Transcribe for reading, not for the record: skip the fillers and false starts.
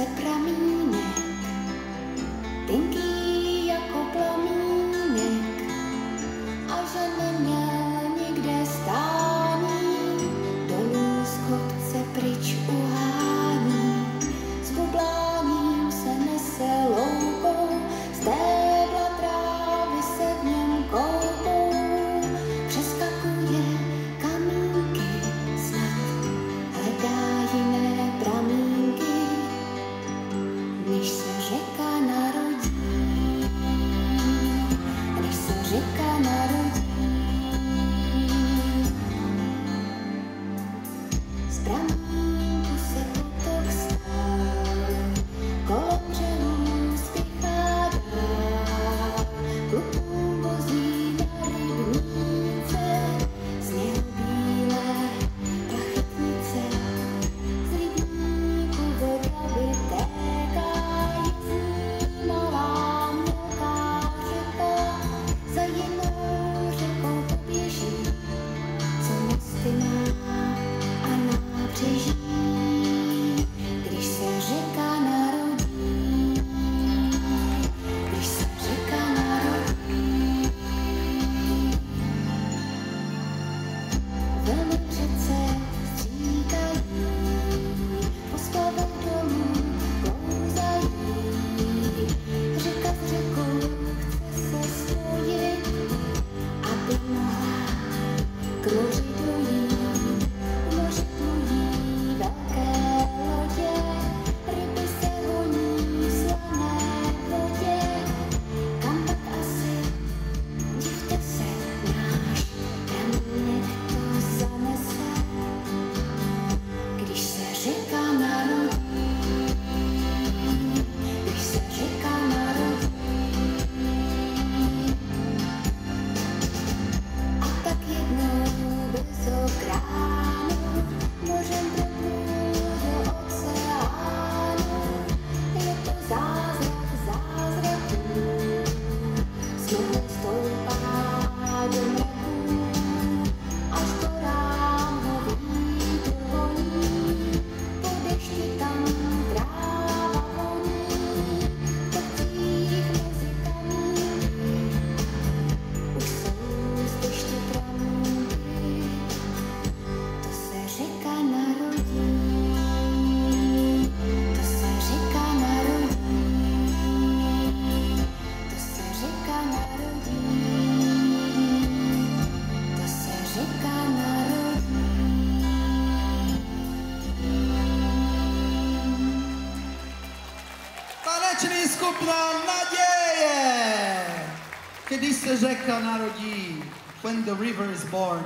se pramínek, tenký jako plamínek, a že neměl nikde stání, dolů z kopce pryč uhání, s bubláním se nese loukou, stébla trávy se v něm koupou, přeskakuje kamínky, snad hledá jiné pramínky, než se řeka narodí, než se řeka narodí. Z pramínku se potok stál, kolem břehů spěchá dál, klukům vozí na rybníce, sněhobílé plachetnice, z rybníku voda vytéká, je malá mělká řeka, za jinou řekou poběží, co mosty má a nábřeží, když se řeka narodí, když se řeka narodí. Vlny v řece stříkají, po skladech dolů klouzají, řeka s řekou chce se spojit, aby mohla k moři dojít. V moři plují velké lodě, ryby se honí v slané vodě, kam pak asi, divte se, náš pramínek to zanese, když se řeka narodí, když se řeka narodí. A tak jednou brzo k ránu mořem proplul do oceánu. Je to zázrak zázraků, smoh stoupá do mraků, až do rám ho vítr honí, po dešti tam tráva voní, v kopcích mezi kamínky už jsou z deště pramínky, to se řeka narodí, to se řeka narodí, to se řeka narodí, to se řeka narodí. Taneční skupina Naděje, když se řeka narodí, when the river is born.